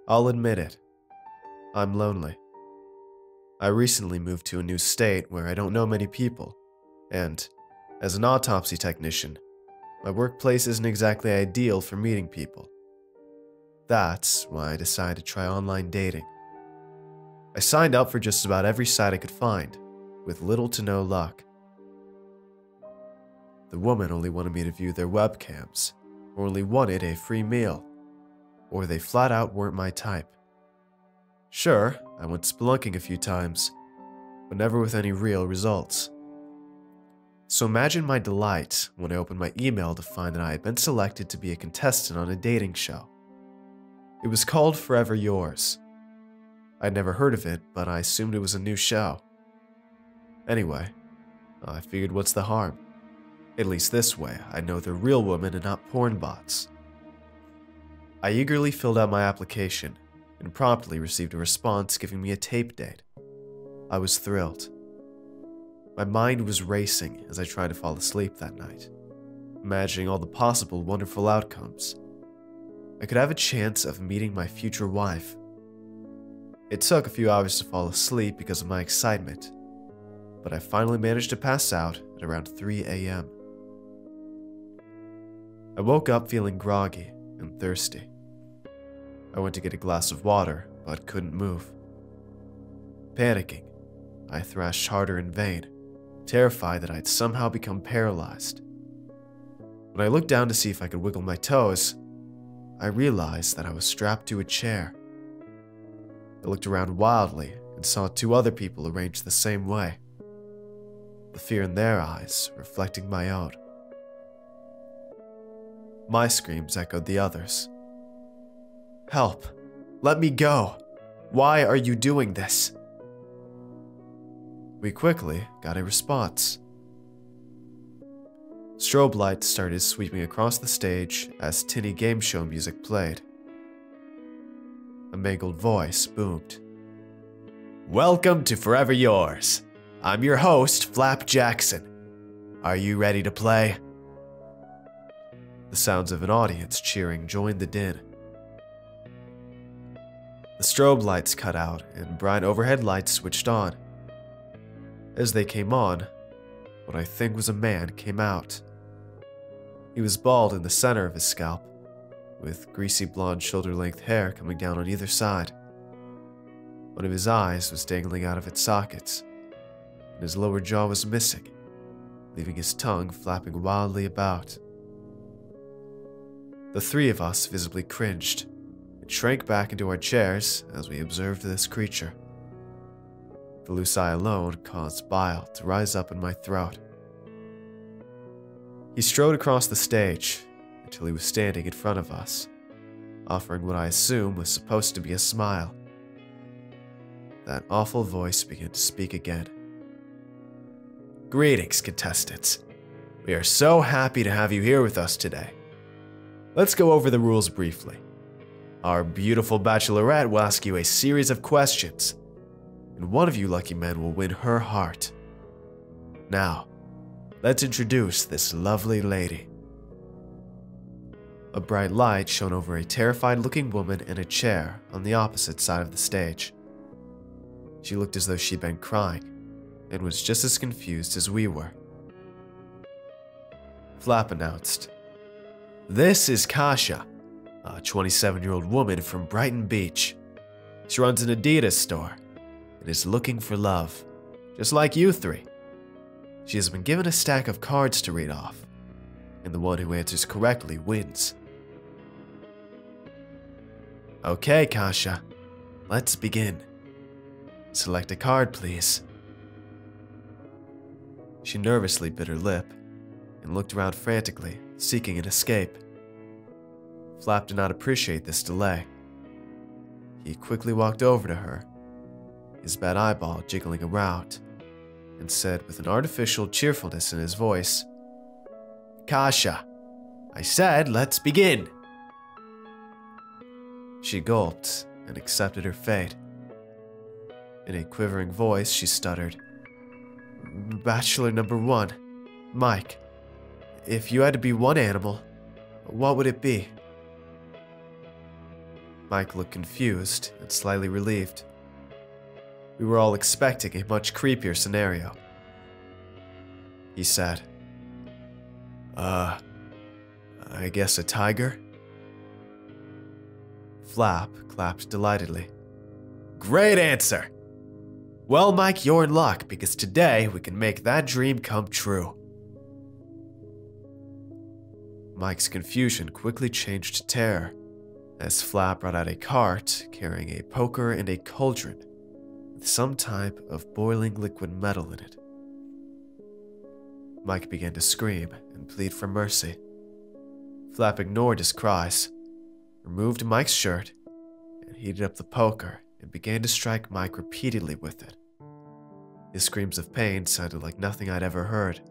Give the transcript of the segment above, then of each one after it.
I'll admit it. I'm lonely. I recently moved to a new state where I don't know many people, and as an autopsy technician, my workplace isn't exactly ideal for meeting people. That's why I decided to try online dating. I signed up for just about every site I could find, with little to no luck. The woman only wanted me to view their webcams, or only wanted a free meal, or they flat out weren't my type. Sure, I went spelunking a few times, but never with any real results. So imagine my delight when I opened my email to find that I had been selected to be a contestant on a dating show. It was called Forever Yours. I'd never heard of it, but I assumed it was a new show. Anyway, I figured what's the harm? At least this way, I know they're real women and not porn bots. I eagerly filled out my application and promptly received a response giving me a tape date. I was thrilled. My mind was racing as I tried to fall asleep that night, imagining all the possible wonderful outcomes. I could have a chance of meeting my future wife. It took a few hours to fall asleep because of my excitement, but I finally managed to pass out at around 3 a.m. I woke up feeling groggy and thirsty. I went to get a glass of water, but couldn't move. Panicking, I thrashed harder in vain, terrified that I'd somehow become paralyzed. When I looked down to see if I could wiggle my toes, I realized that I was strapped to a chair. I looked around wildly and saw two other people arranged the same way, the fear in their eyes reflecting my own. My screams echoed the others. "Help! Let me go! Why are you doing this?" We quickly got a response. Strobe lights started sweeping across the stage as tinny game show music played. A mangled voice boomed. "Welcome to Forever Yours. I'm your host, Flap Jackson. Are you ready to play?" The sounds of an audience cheering joined the din. The strobe lights cut out and bright overhead lights switched on. As they came on, what I think was a man came out. He was bald in the center of his scalp, with greasy blonde shoulder-length hair coming down on either side. One of his eyes was dangling out of its sockets, and his lower jaw was missing, leaving his tongue flapping wildly about. The three of us visibly cringed and shrank back into our chairs as we observed this creature. The loose eye alone caused bile to rise up in my throat. He strode across the stage until he was standing in front of us, offering what I assume was supposed to be a smile. That awful voice began to speak again. "Greetings, contestants. We are so happy to have you here with us today. Let's go over the rules briefly. Our beautiful bachelorette will ask you a series of questions, and one of you lucky men will win her heart. Now, let's introduce this lovely lady." A bright light shone over a terrified-looking woman in a chair on the opposite side of the stage. She looked as though she'd been crying, and was just as confused as we were. Flap announced, "This is Kasha, a 27-year-old woman from Brighton Beach. She runs an Adidas store and is looking for love, just like you three. She has been given a stack of cards to read off, and the one who answers correctly wins." "Okay, Kasha, let's begin. Select a card, please." She nervously bit her lip and looked around frantically, seeking an escape. Flap did not appreciate this delay. He quickly walked over to her, his bad eyeball jiggling around, and said with an artificial cheerfulness in his voice, "Kasha, I said let's begin." She gulped and accepted her fate. In a quivering voice, she stuttered, "Bachelor number 1, Mike. If you had to be one animal, what would it be?" Mike looked confused and slightly relieved. We were all expecting a much creepier scenario. He said, I guess a tiger? Flap clapped delightedly. Great answer! Well, Mike, you're in luck because today we can make that dream come true. Mike's confusion quickly changed to terror as Flap brought out a cart carrying a poker and a cauldron with some type of boiling liquid metal in it. Mike began to scream and plead for mercy. Flap ignored his cries, removed Mike's shirt, and heated up the poker and began to strike Mike repeatedly with it. His screams of pain sounded like nothing I'd ever heard,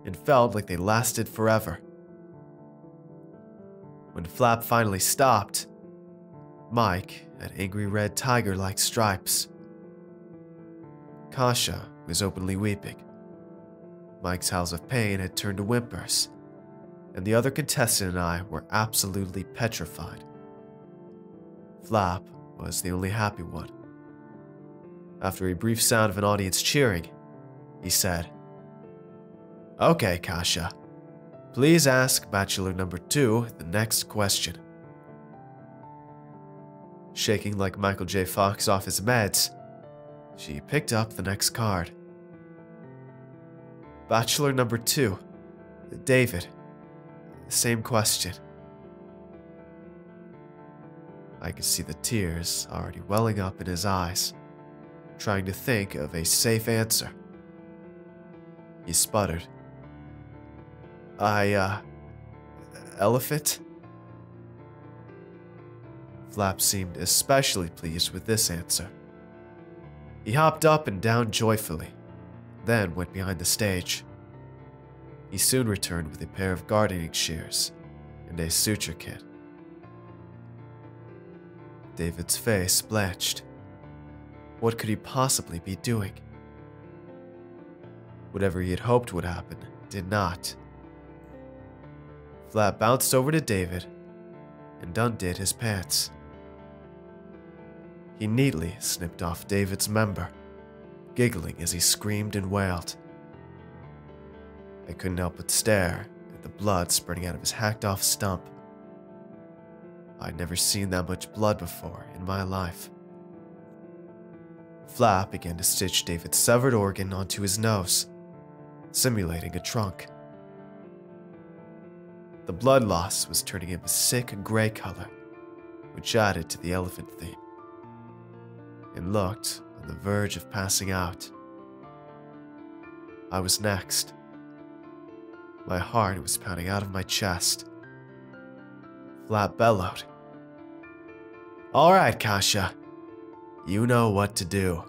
and felt like they lasted forever. When Flap finally stopped, Mike had angry red tiger-like stripes. Kasha was openly weeping. Mike's howls of pain had turned to whimpers, and the other contestant and I were absolutely petrified. Flap was the only happy one. After a brief sound of an audience cheering, he said, Okay, Kasha, please ask Bachelor number 2 the next question. Shaking like Michael J. Fox off his meds, she picked up the next card. Bachelor number 2, David, same question. I could see the tears already welling up in his eyes, trying to think of a safe answer. He sputtered. Elephant? Flap seemed especially pleased with this answer. He hopped up and down joyfully, then went behind the stage. He soon returned with a pair of gardening shears and a suture kit. David's face blanched. What could he possibly be doing? Whatever he had hoped would happen did not. Flap bounced over to David and undid his pants. He neatly snipped off David's member, giggling as he screamed and wailed. I couldn't help but stare at the blood spurting out of his hacked-off stump. I'd never seen that much blood before in my life. Flap began to stitch David's severed organ onto his nose, simulating a trunk. The blood loss was turning him a sick gray color, which added to the elephant theme, and looked on the verge of passing out. I was next. My heart was pounding out of my chest. Flap bellowed. All right, Kasha. You know what to do.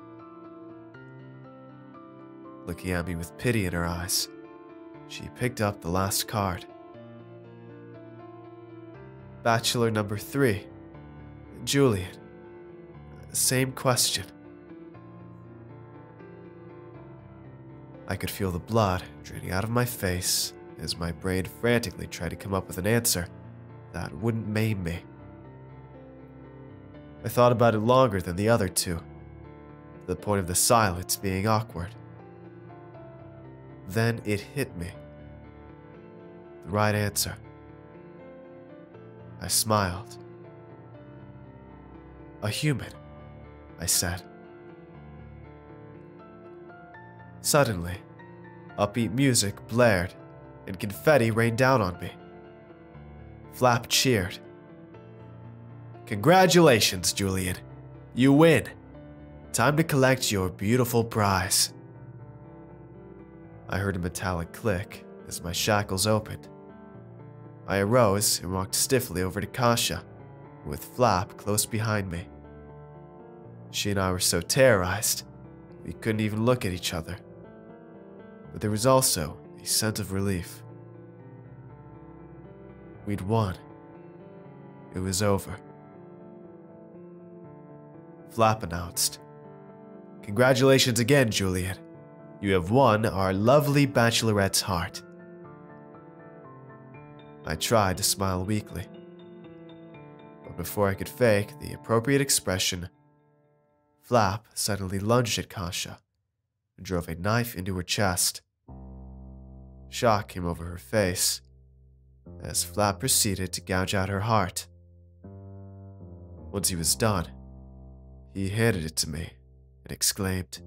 Looking at me with pity in her eyes, she picked up the last card. Bachelor number 3, Julian. Same question. I could feel the blood draining out of my face as my brain frantically tried to come up with an answer that wouldn't maim me. I thought about it longer than the other two, to the point of the silence being awkward. Then it hit me. The right answer. I smiled. A human, I said. Suddenly, upbeat music blared and confetti rained down on me. Flap cheered. Congratulations, Julian. You win. Time to collect your beautiful prize. I heard a metallic click as my shackles opened. I arose and walked stiffly over to Kasha, with Flap close behind me. She and I were so terrorized, we couldn't even look at each other. But there was also a sense of relief. We'd won. It was over. Flap announced, Congratulations again, Julian. You have won our lovely bachelorette's heart. I tried to smile weakly. But before I could fake the appropriate expression, Flap suddenly lunged at Kasha and drove a knife into her chest. Shock came over her face as Flap proceeded to gouge out her heart. Once he was done, he handed it to me and exclaimed,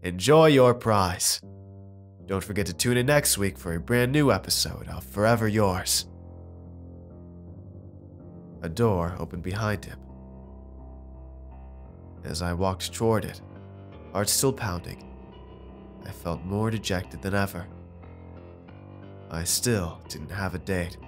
"Enjoy your prize. Don't forget to tune in next week for a brand new episode of Forever Yours." A door opened behind him. As I walked toward it, heart still pounding, I felt more dejected than ever. I still didn't have a date.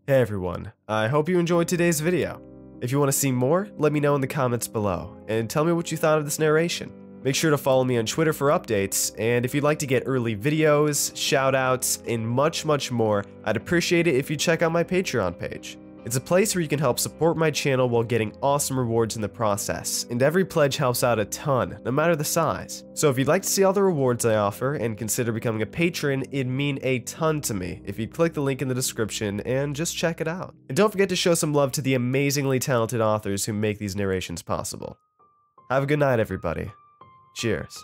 Hey everyone, I hope you enjoyed today's video. If you want to see more, let me know in the comments below, and tell me what you thought of this narration. Make sure to follow me on Twitter for updates, and if you'd like to get early videos, shoutouts, and much more, I'd appreciate it if you check out my Patreon page. It's a place where you can help support my channel while getting awesome rewards in the process, and every pledge helps out a ton, no matter the size. So if you'd like to see all the rewards I offer and consider becoming a patron, it'd mean a ton to me if you'd click the link in the description and just check it out. And don't forget to show some love to the amazingly talented authors who make these narrations possible. Have a good night, everybody. Cheers.